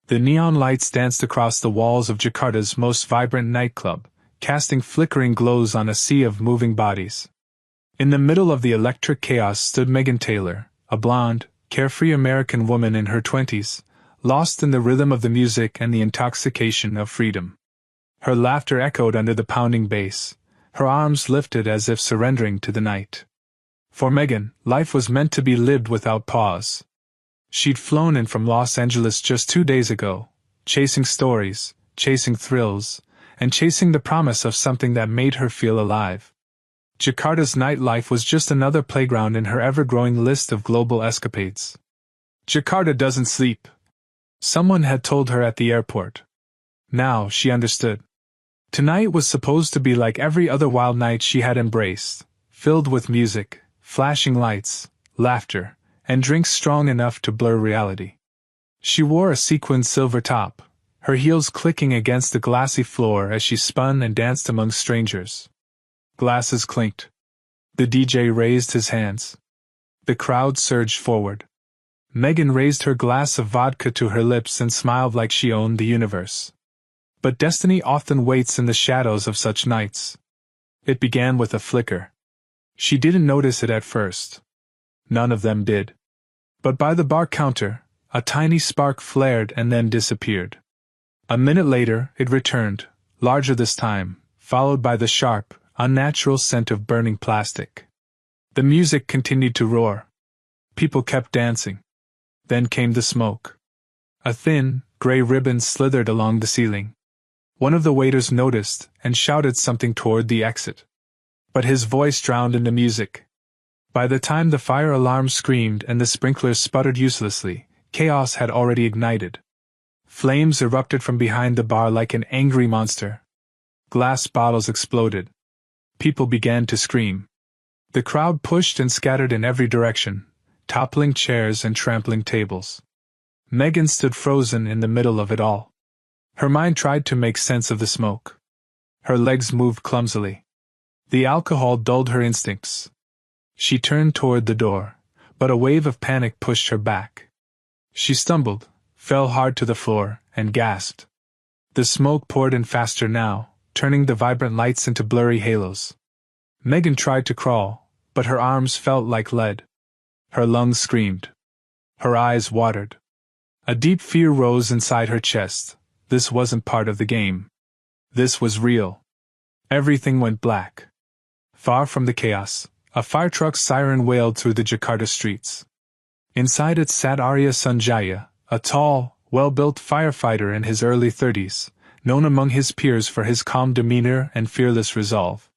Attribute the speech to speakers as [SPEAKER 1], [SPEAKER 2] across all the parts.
[SPEAKER 1] The neon lights danced across the walls of Jakarta's most vibrant nightclub, casting flickering glows on a sea of moving bodies. In the middle of the electric chaos stood Megan Taylor, a blonde, carefree American woman in her 20s, lost in the rhythm of the music and the intoxication of freedom. Her laughter echoed under the pounding bass, her arms lifted as if surrendering to the night. For Megan, life was meant to be lived without pause. She'd flown in from Los Angeles just 2 days ago, chasing stories, chasing thrills, and chasing the promise of something that made her feel alive. Jakarta's nightlife was just another playground in her ever-growing list of global escapades. Jakarta doesn't sleep, someone had told her at the airport. Now she understood. Tonight was supposed to be like every other wild night she had embraced, filled with music, flashing lights, laughter, and drinks strong enough to blur reality. She wore a sequined silver top, her heels clicking against the glassy floor as she spun and danced among strangers. Glasses clinked. The DJ raised his hands. The crowd surged forward. Megan raised her glass of vodka to her lips and smiled like she owned the universe. But destiny often waits in the shadows of such nights. It began with a flicker. She didn't notice it at first. None of them did. But by the bar counter, a tiny spark flared and then disappeared. A minute later, it returned, larger this time, followed by the sharp, unnatural scent of burning plastic. The music continued to roar. People kept dancing. Then came the smoke. A thin, gray ribbon slithered along the ceiling. One of the waiters noticed and shouted something toward the exit. But his voice drowned in the music. By the time the fire alarm screamed and the sprinklers sputtered uselessly, chaos had already ignited. Flames erupted from behind the bar like an angry monster. Glass bottles exploded. People began to scream. The crowd pushed and scattered in every direction, toppling chairs and trampling tables. Megan stood frozen in the middle of it all. Her mind tried to make sense of the smoke. Her legs moved clumsily. The alcohol dulled her instincts. She turned toward the door, but a wave of panic pushed her back. She stumbled, fell hard to the floor, and gasped. The smoke poured in faster now, turning the vibrant lights into blurry halos. Megan tried to crawl, but her arms felt like lead. Her lungs screamed. Her eyes watered. A deep fear rose inside her chest. This wasn't part of the game. This was real. Everything went black. Far from the chaos, a fire truck's siren wailed through the Jakarta streets. Inside it sat Arya Sanjaya, a tall, well-built firefighter in his early 30s, known among his peers for his calm demeanor and fearless resolve.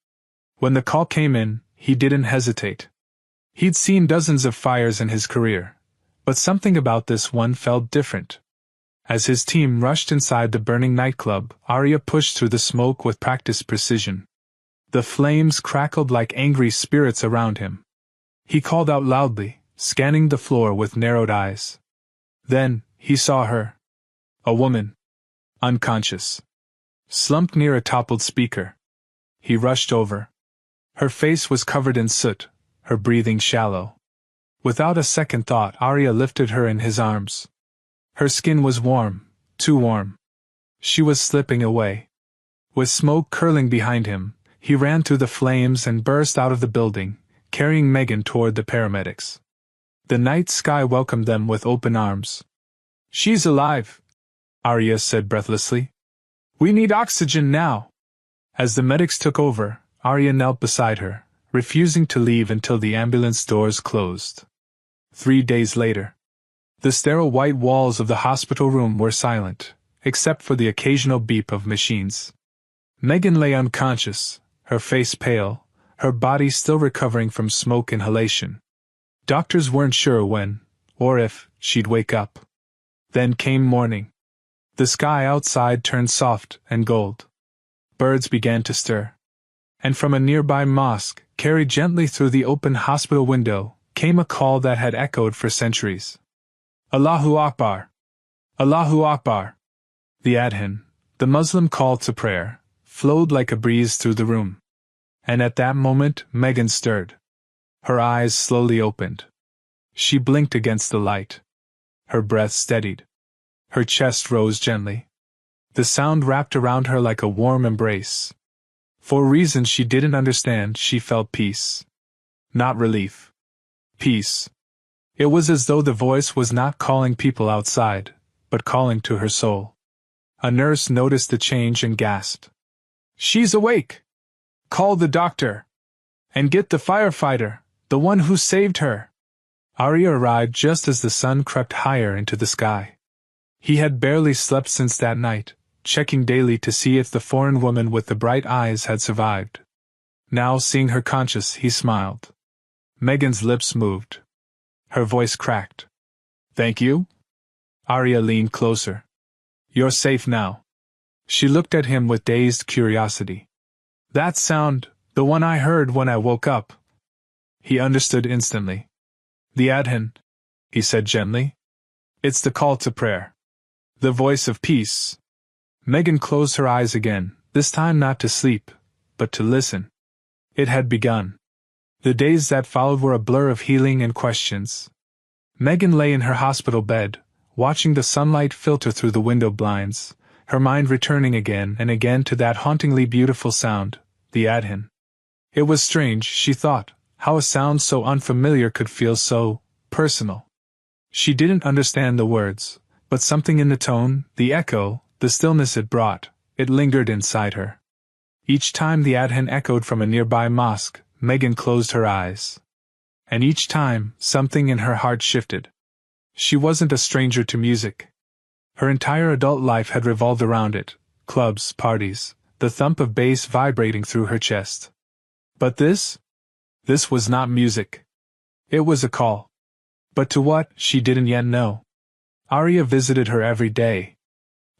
[SPEAKER 1] When the call came in, he didn't hesitate. He'd seen dozens of fires in his career, but something about this one felt different. As his team rushed inside the burning nightclub, Arya pushed through the smoke with practiced precision. The flames crackled like angry spirits around him. He called out loudly, scanning the floor with narrowed eyes. Then, he saw her. A woman. Unconscious. Slumped near a toppled speaker. He rushed over. Her face was covered in soot, her breathing shallow. Without a second thought, Arya lifted her in his arms. Her skin was warm, too warm. She was slipping away. With smoke curling behind him, he ran through the flames and burst out of the building, carrying Megan toward the paramedics. The night sky welcomed them with open arms. "She's alive," Arya said breathlessly. "We need oxygen now." As the medics took over, Arya knelt beside her, refusing to leave until the ambulance doors closed. 3 days later. The sterile white walls of the hospital room were silent, except for the occasional beep of machines. Megan lay unconscious, her face pale, her body still recovering from smoke inhalation. Doctors weren't sure when, or if, she'd wake up. Then came morning. The sky outside turned soft and gold. Birds began to stir. And from a nearby mosque, carried gently through the open hospital window, came a call that had echoed for centuries. Allahu Akbar! Allahu Akbar! The adhan, the Muslim call to prayer, flowed like a breeze through the room. And at that moment, Megan stirred. Her eyes slowly opened. She blinked against the light. Her breath steadied. Her chest rose gently. The sound wrapped around her like a warm embrace. For reasons she didn't understand, she felt peace. Not relief. Peace. It was as though the voice was not calling people outside, but calling to her soul. A nurse noticed the change and gasped. "She's awake! Call the doctor! And get the firefighter, the one who saved her!" Arya arrived just as the sun crept higher into the sky. He had barely slept since that night, checking daily to see if the foreign woman with the bright eyes had survived. Now, seeing her conscious, he smiled. Megan's lips moved. Her voice cracked. "Thank you?" Arya leaned closer. "You're safe now." She looked at him with dazed curiosity. "That sound, the one I heard when I woke up." He understood instantly. "The adhan," he said gently. "It's the call to prayer. The voice of peace." Megan closed her eyes again, this time not to sleep, but to listen. It had begun. The days that followed were a blur of healing and questions. Megan lay in her hospital bed, watching the sunlight filter through the window blinds, her mind returning again and again to that hauntingly beautiful sound, the adhan. It was strange, she thought, how a sound so unfamiliar could feel so personal. She didn't understand the words, but something in the tone, the echo, the stillness it brought, it lingered inside her. Each time the adhan echoed from a nearby mosque, Megan closed her eyes. And each time, something in her heart shifted. She wasn't a stranger to music. Her entire adult life had revolved around it, clubs, parties, the thump of bass vibrating through her chest. But this was not music. It was a call. But to what, she didn't yet know. Arya visited her every day.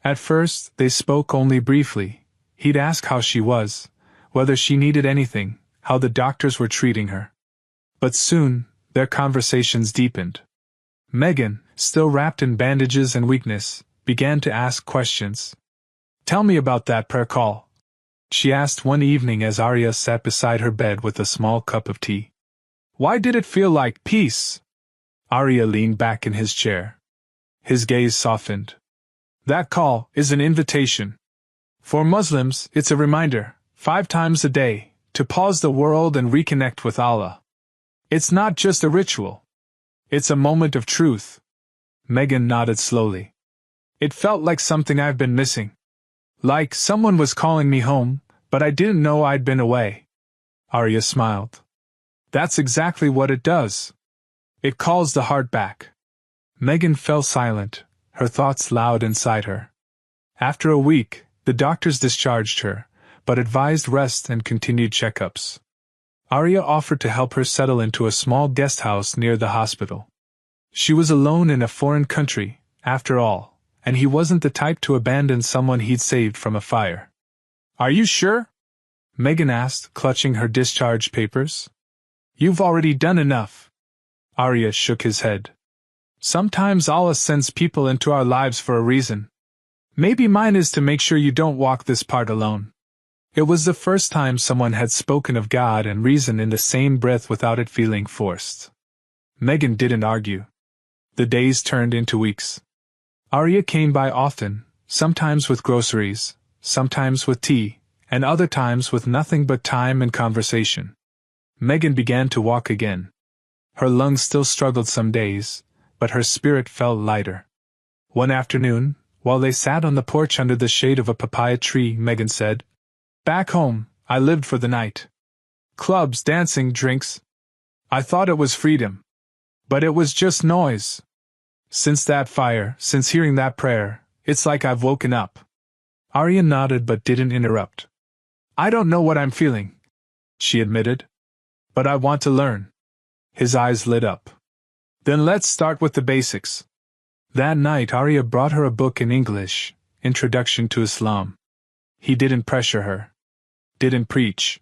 [SPEAKER 1] At first, they spoke only briefly. He'd ask how she was, whether she needed anything, how the doctors were treating her. But soon, their conversations deepened. Megan, still wrapped in bandages and weakness, began to ask questions. "Tell me about that prayer call," she asked one evening as Arya sat beside her bed with a small cup of tea. "Why did it feel like peace?" Arya leaned back in his chair. His gaze softened. "That call is an invitation. For Muslims, it's a reminder, 5 times a day, to pause the world and reconnect with Allah. It's not just a ritual. It's a moment of truth." Megan nodded slowly. "It felt like something I've been missing. Like someone was calling me home, but I didn't know I'd been away." Arya smiled. "That's exactly what it does. It calls the heart back." Megan fell silent, her thoughts loud inside her. After a week, the doctors discharged her, but advised rest and continued checkups. Arya offered to help her settle into a small guest house near the hospital. She was alone in a foreign country, after all, and he wasn't the type to abandon someone he'd saved from a fire. "Are you sure?" Megan asked, clutching her discharge papers. "You've already done enough." Arya shook his head. "Sometimes Allah sends people into our lives for a reason. Maybe mine is to make sure you don't walk this part alone." It was the first time someone had spoken of God and reason in the same breath without it feeling forced. Megan didn't argue. The days turned into weeks. Arya came by often, sometimes with groceries, sometimes with tea, and other times with nothing but time and conversation. Megan began to walk again. Her lungs still struggled some days, but her spirit felt lighter. One afternoon, while they sat on the porch under the shade of a papaya tree, Megan said, "Back home, I lived for the night. Clubs, dancing, drinks. I thought it was freedom. But it was just noise. Since that fire, since hearing that prayer, it's like I've woken up." Arya nodded but didn't interrupt. "I don't know what I'm feeling," she admitted. "But I want to learn." His eyes lit up. "Then let's start with the basics." That night Arya brought her a book in English, Introduction to Islam. He didn't pressure her. Didn't preach.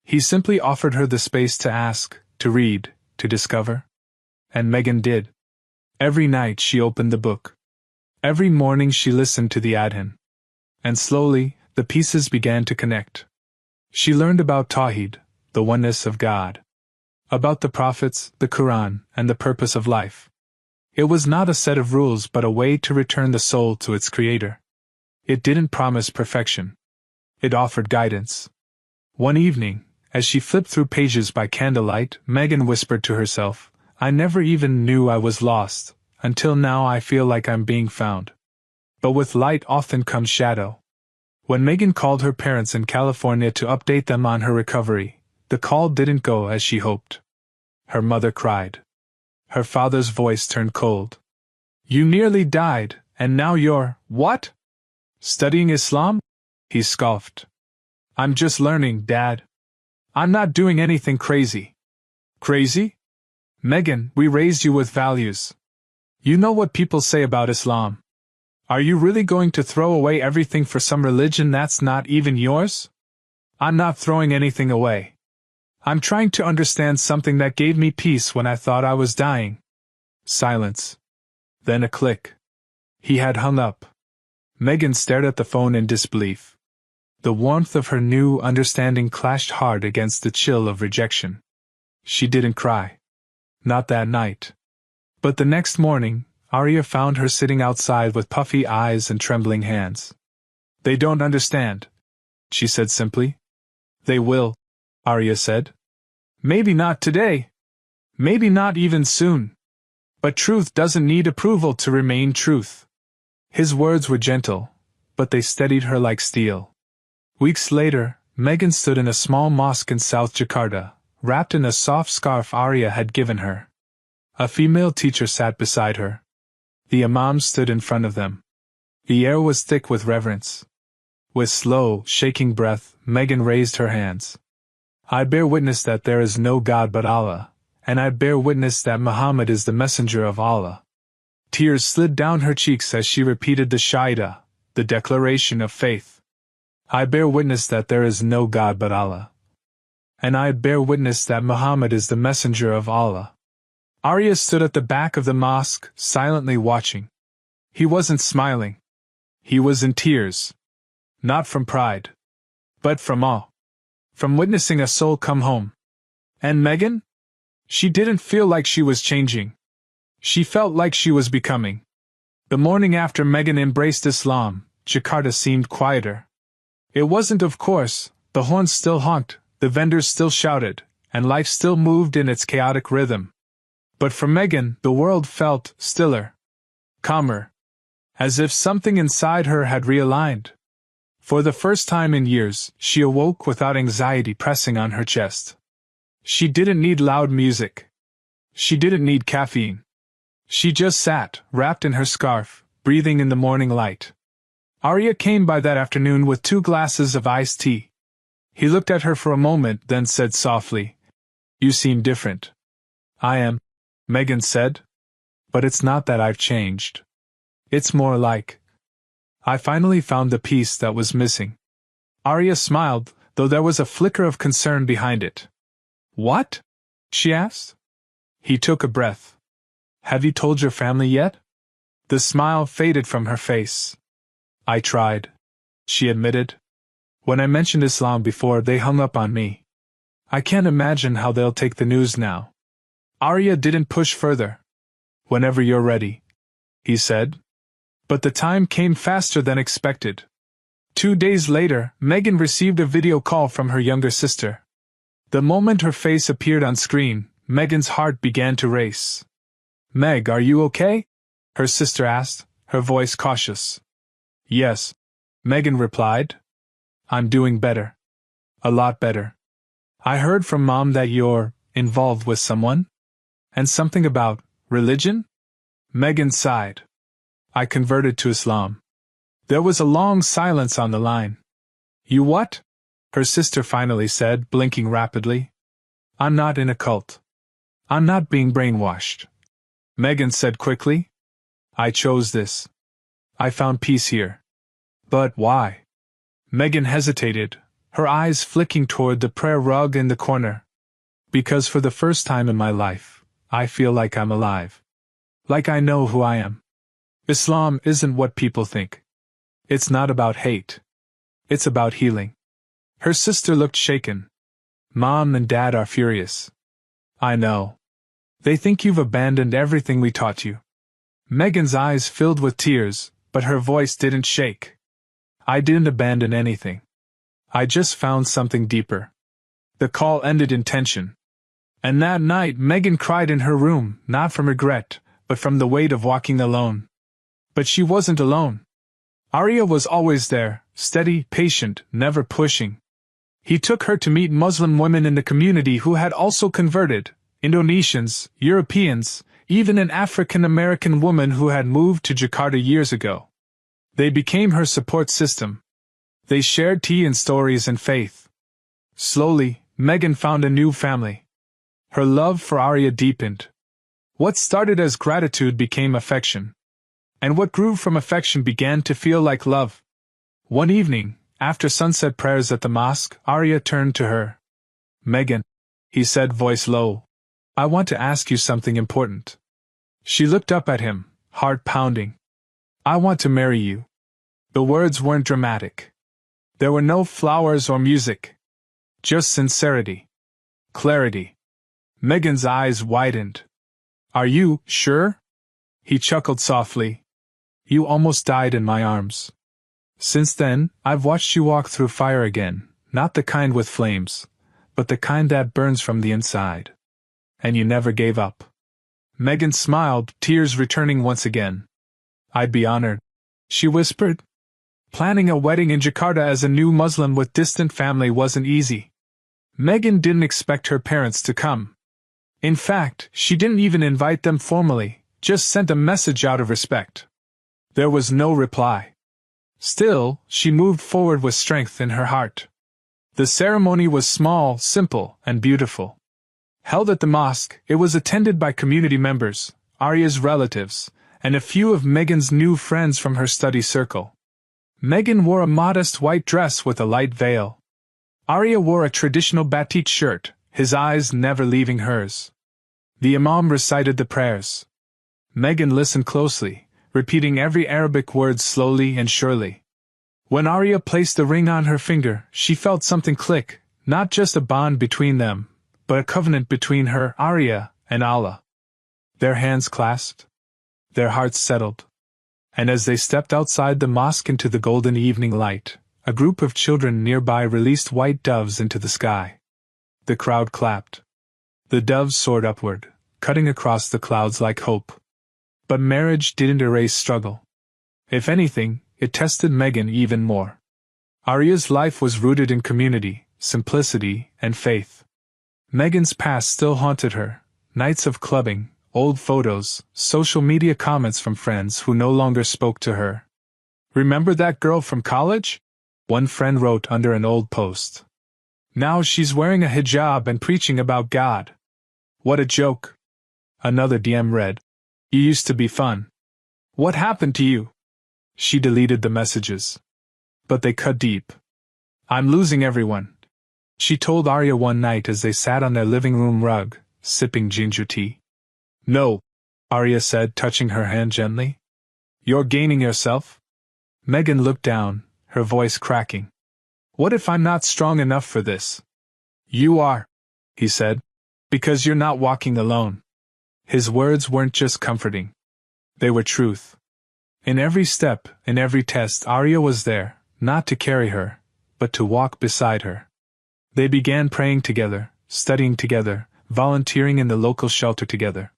[SPEAKER 1] He simply offered her the space to ask, to read, to discover. And Megan did. Every night she opened the book. Every morning she listened to the adhan. And slowly, the pieces began to connect. She learned about Tawhid, the oneness of God. About the prophets, the Qur'an, and the purpose of life. It was not a set of rules but a way to return the soul to its creator. It didn't promise perfection. It offered guidance. One evening, as she flipped through pages by candlelight, Megan whispered to herself, "I never even knew I was lost, until now I feel like I'm being found." But with light often comes shadow. When Megan called her parents in California to update them on her recovery, the call didn't go as she hoped. Her mother cried. Her father's voice turned cold. "You nearly died, and now you're, what? Studying Islam?" He scoffed. "I'm just learning, Dad. I'm not doing anything crazy." "Crazy? Megan, we raised you with values. You know what people say about Islam. Are you really going to throw away everything for some religion that's not even yours?" "I'm not throwing anything away. I'm trying to understand something that gave me peace when I thought I was dying." Silence. Then a click. He had hung up. Megan stared at the phone in disbelief. The warmth of her new understanding clashed hard against the chill of rejection. She didn't cry. Not that night. But the next morning, Arya found her sitting outside with puffy eyes and trembling hands. "They don't understand," she said simply. "They will," Arya said. "Maybe not today. Maybe not even soon. But truth doesn't need approval to remain truth." His words were gentle, but they steadied her like steel. Weeks later, Megan stood in a small mosque in South Jakarta, wrapped in a soft scarf Arya had given her. A female teacher sat beside her. The imam stood in front of them. The air was thick with reverence. With slow, shaking breath, Megan raised her hands. "I bear witness that there is no God but Allah, and I bear witness that Muhammad is the messenger of Allah." Tears slid down her cheeks as she repeated the Shahada, the declaration of faith. "I bear witness that there is no God but Allah, and I bear witness that Muhammad is the messenger of Allah." Arya stood at the back of the mosque, silently watching. He wasn't smiling. He was in tears. Not from pride, but from awe. From witnessing a soul come home. And Megan? She didn't feel like she was changing. She felt like she was becoming. The morning after Megan embraced Islam, Jakarta seemed quieter. It wasn't, of course. The horns still honked, the vendors still shouted, and life still moved in its chaotic rhythm. But for Megan, the world felt stiller, calmer, as if something inside her had realigned. For the first time in years, she awoke without anxiety pressing on her chest. She didn't need loud music. She didn't need caffeine. She just sat, wrapped in her scarf, breathing in the morning light. Arya came by that afternoon with 2 glasses of iced tea. He looked at her for a moment, then said softly, "You seem different." "I am," Megan said. "But it's not that I've changed. It's more like I finally found the piece that was missing." Arya smiled, though there was a flicker of concern behind it. "What?" she asked. He took a breath. "Have you told your family yet?" The smile faded from her face. "I tried," she admitted. "When I mentioned Islam before, they hung up on me. I can't imagine how they'll take the news now." Arya didn't push further. "Whenever you're ready," he said. But the time came faster than expected. 2 days later, Megan received a video call from her younger sister. The moment her face appeared on screen, Megan's heart began to race. "Meg, are you okay?" her sister asked, her voice cautious. "Yes," Megan replied. "I'm doing better. A lot better. I heard from Mom that you're involved with someone? And something about religion?" Megan sighed. "I converted to Islam." There was a long silence on the line. "You what?" her sister finally said, blinking rapidly. "I'm not in a cult. I'm not being brainwashed," Megan said quickly. "I chose this. I found peace here." "But why?" Megan hesitated, her eyes flicking toward the prayer rug in the corner. "Because for the first time in my life, I feel like I'm alive. Like I know who I am. Islam isn't what people think. It's not about hate. It's about healing." Her sister looked shaken. "Mom and Dad are furious." "I know. They think you've abandoned everything we taught you." Megan's eyes filled with tears, but her voice didn't shake. I didn't abandon anything. I just found something deeper. The call ended in tension. And that night Megan cried in her room, not from regret, but from the weight of walking alone. But she wasn't alone. Arya was always there, steady, patient, never pushing. He took her to meet Muslim women in the community who had also converted, Indonesians, Europeans, even an African-American woman who had moved to Jakarta years ago. They became her support system. They shared tea and stories and faith. Slowly, Megan found a new family. Her love for Arya deepened. What started as gratitude became affection. And what grew from affection began to feel like love. One evening, after sunset prayers at the mosque, Arya turned to her. "Megan," he said, voice low, "I want to ask you something important." She looked up at him, heart pounding. "I want to marry you." The words weren't dramatic. There were no flowers or music. Just sincerity. Clarity. Megan's eyes widened. "Are you sure?" He chuckled softly. "You almost died in my arms. Since then, I've watched you walk through fire again, not the kind with flames, but the kind that burns from the inside. And you never gave up." Megan smiled, tears returning once again. "I'd be honored," she whispered. Planning a wedding in Jakarta as a new Muslim with distant family wasn't easy. Megan didn't expect her parents to come. In fact, she didn't even invite them formally, just sent a message out of respect. There was no reply. Still, she moved forward with strength in her heart. The ceremony was small, simple, and beautiful. Held at the mosque, it was attended by community members, Arya's relatives, and a few of Megan's new friends from her study circle. Megan wore a modest white dress with a light veil. Arya wore a traditional batik shirt, his eyes never leaving hers. The Imam recited the prayers. Megan listened closely, repeating every Arabic word slowly and surely. When Arya placed the ring on her finger, she felt something click, not just a bond between them, but a covenant between her, Arya, and Allah. Their hands clasped. Their hearts settled. And as they stepped outside the mosque into the golden evening light, a group of children nearby released white doves into the sky. The crowd clapped. The doves soared upward, cutting across the clouds like hope. But marriage didn't erase struggle. If anything, it tested Megan even more. Arya's life was rooted in community, simplicity, and faith. Megan's past still haunted her, nights of clubbing, old photos, social media comments from friends who no longer spoke to her. "Remember that girl from college?" one friend wrote under an old post. "Now she's wearing a hijab and preaching about God. What a joke." Another DM read, "You used to be fun. What happened to you?" She deleted the messages. But they cut deep. "I'm losing everyone," she told Arya one night as they sat on their living room rug, sipping ginger tea. "No," Arya said, touching her hand gently. "You're gaining yourself." Megan looked down, her voice cracking. "What if I'm not strong enough for this?" "You are," he said, "because you're not walking alone." His words weren't just comforting. They were truth. In every step, in every test, Arya was there, not to carry her, but to walk beside her. They began praying together, studying together, volunteering in the local shelter together.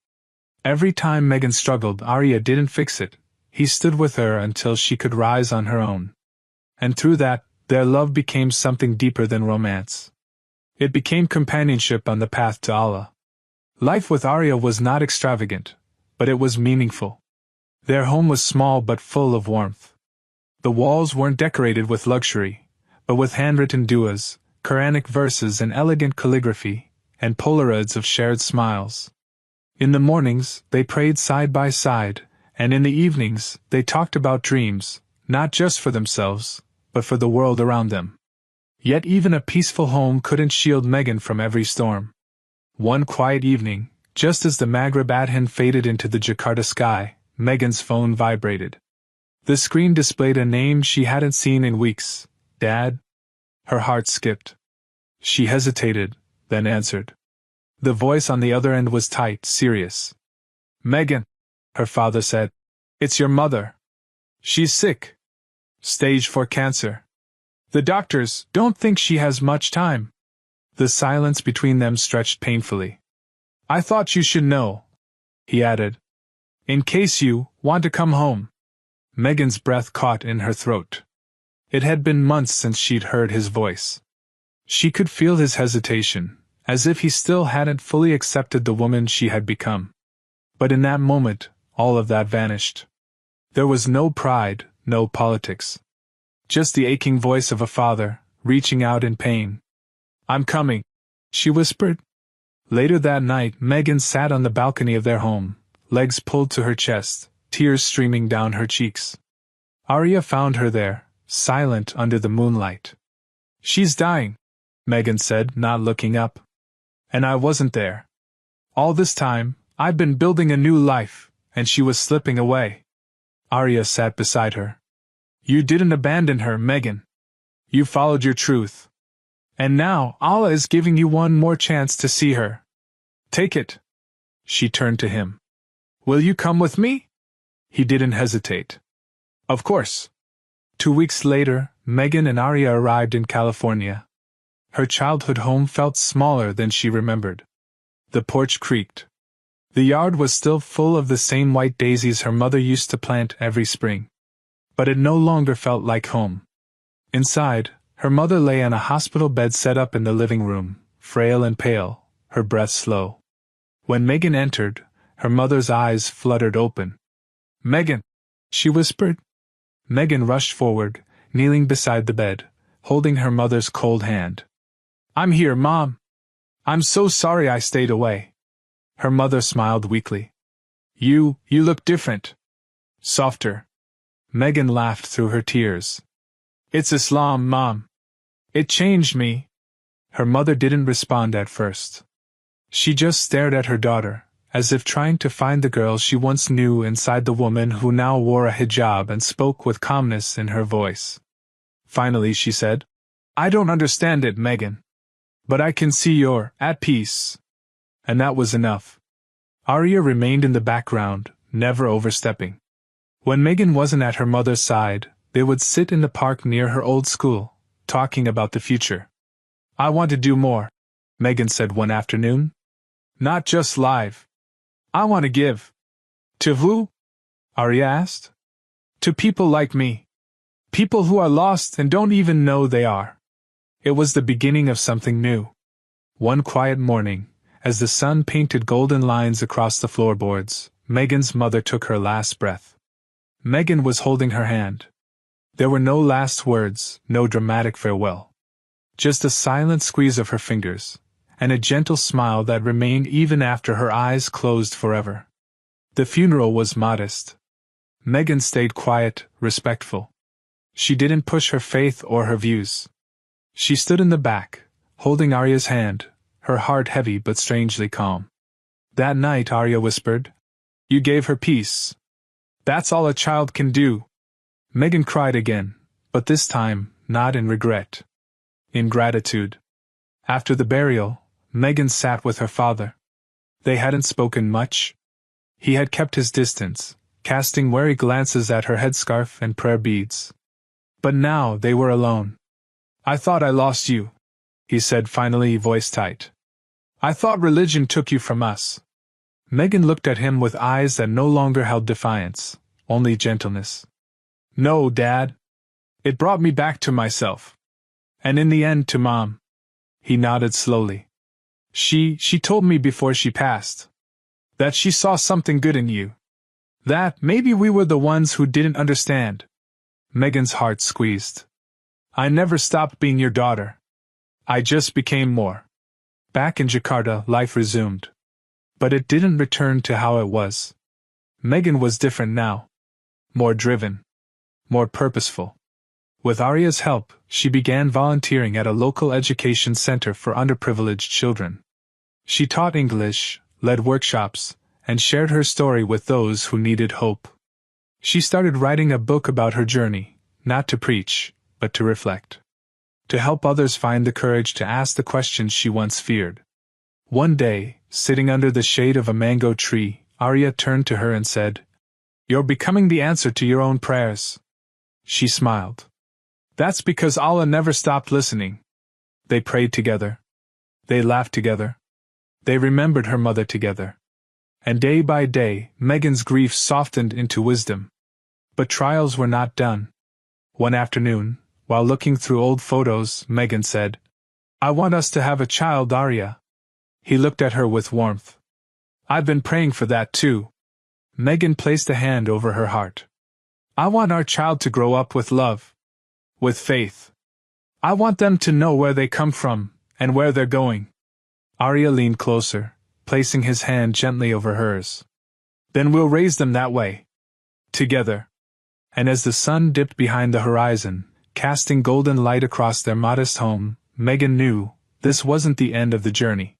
[SPEAKER 1] Every time Megan struggled, Arya didn't fix it. He stood with her until she could rise on her own. And through that, their love became something deeper than romance. It became companionship on the path to Allah. Life with Arya was not extravagant, but it was meaningful. Their home was small but full of warmth. The walls weren't decorated with luxury, but with handwritten du'as, Quranic verses and elegant calligraphy, and Polaroids of shared smiles. In the mornings, they prayed side by side, and in the evenings, they talked about dreams, not just for themselves, but for the world around them. Yet even a peaceful home couldn't shield Megan from every storm. One quiet evening, just as the Maghrib Adhan faded into the Jakarta sky, Megan's phone vibrated. The screen displayed a name she hadn't seen in weeks. "Dad?" Her heart skipped. She hesitated, then answered. The voice on the other end was tight, serious. "Megan," her father said, It's your mother. She's sick. Stage 4 cancer. The doctors don't think she has much time. The silence between them stretched painfully. I thought you should know, he added. In case you want to come home. Megan's breath caught in her throat. It had been months since she'd heard his voice. She could feel his hesitation, as if he still hadn't fully accepted the woman she had become. But in that moment, all of that vanished. There was no pride, no politics. Just the aching voice of a father, reaching out in pain. I'm coming, she whispered. Later that night, Megan sat on the balcony of their home, legs pulled to her chest, tears streaming down her cheeks. Arya found her there, silent under the moonlight. She's dying, Megan said, not looking up. And I wasn't there. All this time, I've been building a new life, and she was slipping away. Arya sat beside her. You didn't abandon her, Megan. You followed your truth. And now Allah is giving you one more chance to see her. Take it. She turned to him. Will you come with me? He didn't hesitate. Of course. 2 weeks later, Megan and Arya arrived in California. Her childhood home felt smaller than she remembered. The porch creaked. The yard was still full of the same white daisies her mother used to plant every spring. But it no longer felt like home. Inside, her mother lay on a hospital bed set up in the living room, frail and pale, her breath slow. When Megan entered, her mother's eyes fluttered open. Megan, she whispered. Megan rushed forward, kneeling beside the bed, holding her mother's cold hand. I'm here, Mom. I'm so sorry I stayed away. Her mother smiled weakly. You look different. Softer. Megan laughed through her tears. It's Islam, Mom. It changed me. Her mother didn't respond at first. She just stared at her daughter, as if trying to find the girl she once knew inside the woman who now wore a hijab and spoke with calmness in her voice. Finally she said, I don't understand it, Megan. But I can see you're at peace. And that was enough. Arya remained in the background, never overstepping. When Megan wasn't at her mother's side, they would sit in the park near her old school, talking about the future. I want to do more, Megan said one afternoon. Not just live. I want to give. To who? Arya asked. To people like me. People who are lost and don't even know they are. It was the beginning of something new. One quiet morning, as the sun painted golden lines across the floorboards, Megan's mother took her last breath. Megan was holding her hand. There were no last words, no dramatic farewell. Just a silent squeeze of her fingers, and a gentle smile that remained even after her eyes closed forever. The funeral was modest. Megan stayed quiet, respectful. She didn't push her faith or her views. She stood in the back, holding Arya's hand, her heart heavy but strangely calm. That night Arya whispered, You gave her peace. That's all a child can do. Megan cried again, but this time, not in regret. In gratitude. After the burial, Megan sat with her father. They hadn't spoken much. He had kept his distance, casting wary glances at her headscarf and prayer beads. But now they were alone. I thought I lost you, he said finally, voice tight. I thought religion took you from us. Megan looked at him with eyes that no longer held defiance, only gentleness. No, Dad. It brought me back to myself. And in the end to Mom. He nodded slowly. She told me before she passed. That she saw something good in you. That maybe we were the ones who didn't understand. Megan's heart squeezed. I never stopped being your daughter. I just became more. Back in Jakarta, life resumed. But it didn't return to how it was. Megan was different now. More driven. More purposeful. With Arya's help, she began volunteering at a local education center for underprivileged children. She taught English, led workshops, and shared her story with those who needed hope. She started writing a book about her journey, not to preach, but to reflect. To help others find the courage to ask the questions she once feared. One day, sitting under the shade of a mango tree, Arya turned to her and said, You're becoming the answer to your own prayers. She smiled. That's because Allah never stopped listening. They prayed together. They laughed together. They remembered her mother together. And day by day, Megan's grief softened into wisdom. But trials were not done. One afternoon, while looking through old photos, Megan said, "I want us to have a child, Arya." He looked at her with warmth. "I've been praying for that too." Megan placed a hand over her heart. "I want our child to grow up with love. With faith. I want them to know where they come from, and where they're going." Arya leaned closer, placing his hand gently over hers. "Then we'll raise them that way. Together." And as the sun dipped behind the horizon, casting golden light across their modest home, Megan knew this wasn't the end of the journey.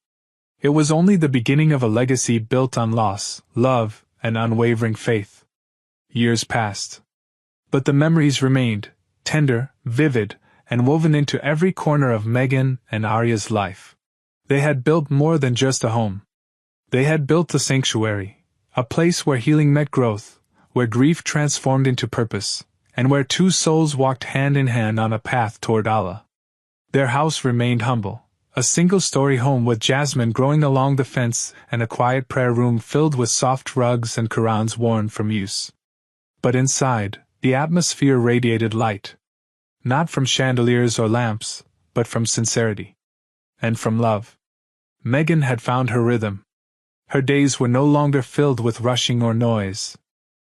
[SPEAKER 1] It was only the beginning of a legacy built on loss, love, and unwavering faith. Years passed. But the memories remained, tender, vivid, and woven into every corner of Megan and Arya's life. They had built more than just a home. They had built a sanctuary, a place where healing met growth, where grief transformed into purpose, and where two souls walked hand in hand on a path toward Allah. Their house remained humble, a single-story home with jasmine growing along the fence and a quiet prayer room filled with soft rugs and Qur'ans worn from use. But inside, the atmosphere radiated light. Not from chandeliers or lamps, but from sincerity. And from love. Megan had found her rhythm. Her days were no longer filled with rushing or noise.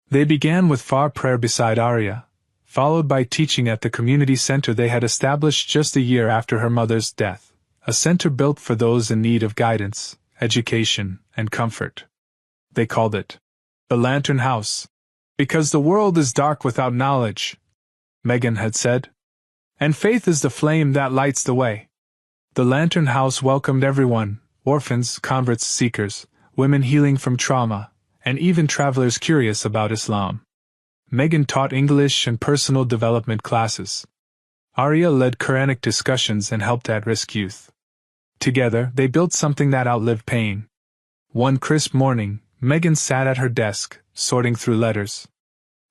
[SPEAKER 1] They began with far prayer beside Arya, followed by teaching at the community center they had established just a year after her mother's death, a center built for those in need of guidance, education, and comfort. They called it the Lantern House. Because the world is dark without knowledge, Megan had said. And faith is the flame that lights the way. The Lantern House welcomed everyone, orphans, converts, seekers, women healing from trauma, and even travelers curious about Islam. Megan taught English and personal development classes. Arya led Quranic discussions and helped at-risk youth. Together, they built something that outlived pain. One crisp morning, Megan sat at her desk, sorting through letters.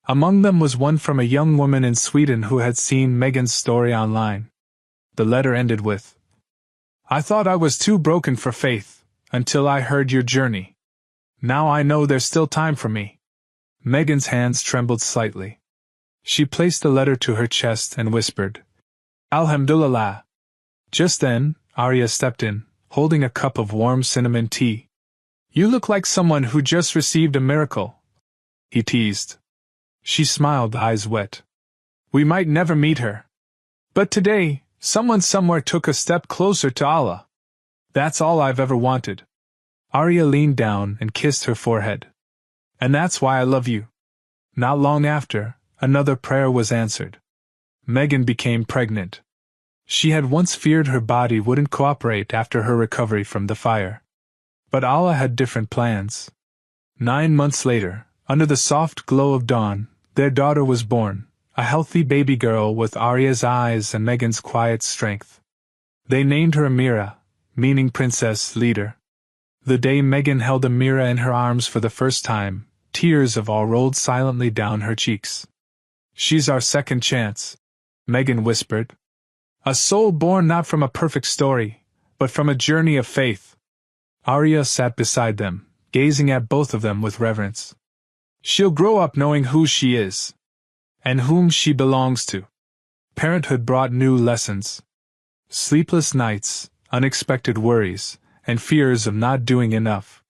[SPEAKER 1] Among them was one from a young woman in Sweden who had seen Megan's story online. The letter ended with, "I thought I was too broken for faith, until I heard your journey. Now I know there's still time for me." Megan's hands trembled slightly. She placed the letter to her chest and whispered, "Alhamdulillah." Just then, Arya stepped in, holding a cup of warm cinnamon tea. "You look like someone who just received a miracle," he teased. She smiled, eyes wet. "We might never meet her. But today, someone somewhere took a step closer to Allah. That's all I've ever wanted." Arya leaned down and kissed her forehead. "And that's why I love you." Not long after, another prayer was answered. Megan became pregnant. She had once feared her body wouldn't cooperate after her recovery from the fire. But Allah had different plans. 9 months later, under the soft glow of dawn, their daughter was born, a healthy baby girl with Arya's eyes and Megan's quiet strength. They named her Amira, meaning princess leader. The day Megan held Amira in her arms for the first time, tears of awe rolled silently down her cheeks. "She's our second chance," Megan whispered. "A soul born not from a perfect story, but from a journey of faith." Arya sat beside them, gazing at both of them with reverence. "She'll grow up knowing who she is, and whom she belongs to." Parenthood brought new lessons. Sleepless nights, unexpected worries, and fears of not doing enough.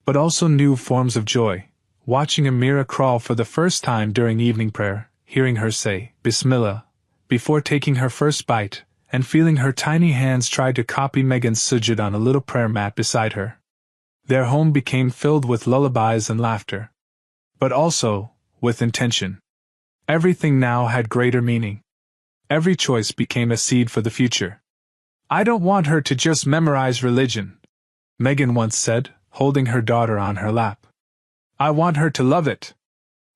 [SPEAKER 1] But also new forms of joy, watching Amira crawl for the first time during evening prayer, hearing her say, "Bismillah," before taking her first bite, and feeling her tiny hands try to copy Megan's sujud on a little prayer mat beside her. Their home became filled with lullabies and laughter. But also, with intention. Everything now had greater meaning. Every choice became a seed for the future. "I don't want her to just memorize religion," Megan once said, holding her daughter on her lap. "I want her to love it."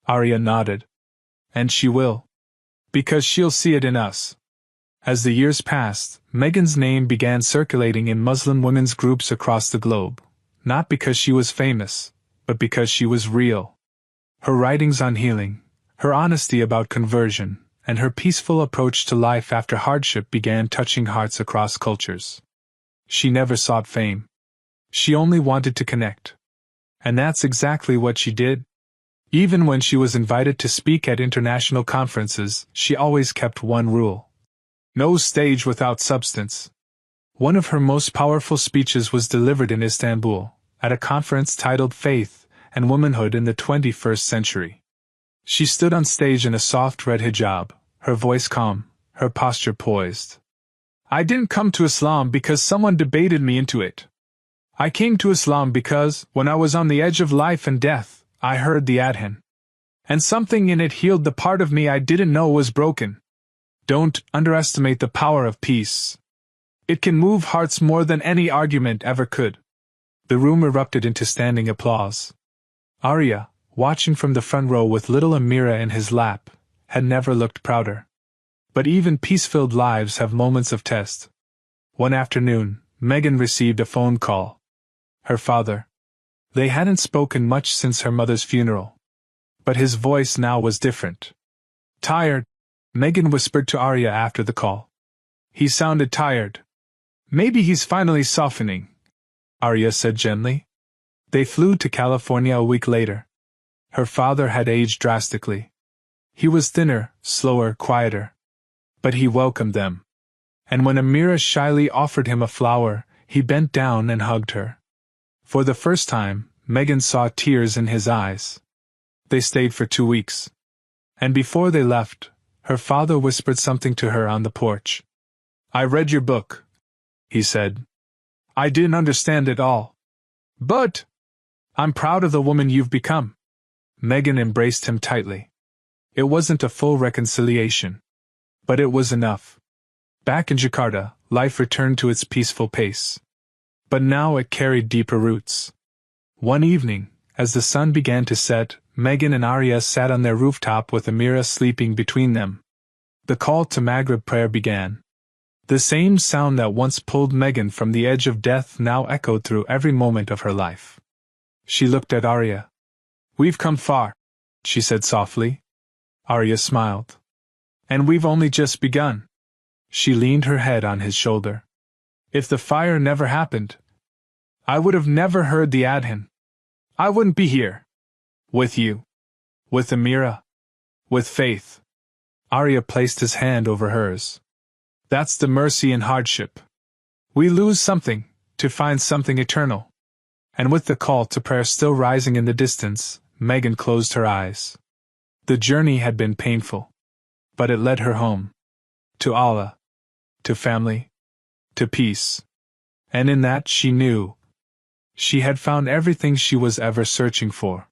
[SPEAKER 1] Arya nodded. "And she will. Because she'll see it in us." As the years passed, Megan's name began circulating in Muslim women's groups across the globe, not because she was famous, but because she was real. Her writings on healing, her honesty about conversion, and her peaceful approach to life after hardship began touching hearts across cultures. She never sought fame. She only wanted to connect. And that's exactly what she did. Even when she was invited to speak at international conferences, she always kept one rule: no stage without substance. One of her most powerful speeches was delivered in Istanbul, at a conference titled Faith and Womanhood in the 21st Century. She stood on stage in a soft red hijab, her voice calm, her posture poised. "I didn't come to Islam because someone debated me into it. I came to Islam because, when I was on the edge of life and death, I heard the adhan. And something in it healed the part of me I didn't know was broken. Don't underestimate the power of peace. It can move hearts more than any argument ever could." The room erupted into standing applause. Arya, watching from the front row with little Amira in his lap, had never looked prouder. But even peace-filled lives have moments of test. One afternoon, Megan received a phone call. Her father. They hadn't spoken much since her mother's funeral. But his voice now was different. "Tired," Megan whispered to Arya after the call. "He sounded tired." "Maybe he's finally softening," Arya said gently. They flew to California a week later. Her father had aged drastically. He was thinner, slower, quieter. But he welcomed them. And when Amira shyly offered him a flower, he bent down and hugged her. For the first time, Megan saw tears in his eyes. They stayed for 2 weeks. And before they left, her father whispered something to her on the porch. "I read your book," he said. "I didn't understand it all. But I'm proud of the woman you've become." Megan embraced him tightly. It wasn't a full reconciliation. But it was enough. Back in Jakarta, life returned to its peaceful pace. But now it carried deeper roots. One evening, as the sun began to set, Megan and Arya sat on their rooftop with Amira sleeping between them. The call to Maghrib prayer began. The same sound that once pulled Megan from the edge of death now echoed through every moment of her life. She looked at Arya. "We've come far," she said softly. Arya smiled. "And we've only just begun." She leaned her head on his shoulder. "If the fire never happened, I would have never heard the adhan. I wouldn't be here. With you. With Amira. With faith." Arya placed his hand over hers. "That's the mercy in hardship. We lose something, to find something eternal." And with the call to prayer still rising in the distance, Megan closed her eyes. The journey had been painful. But it led her home. To Allah. To family. To peace. And in that she knew she had found everything she was ever searching for.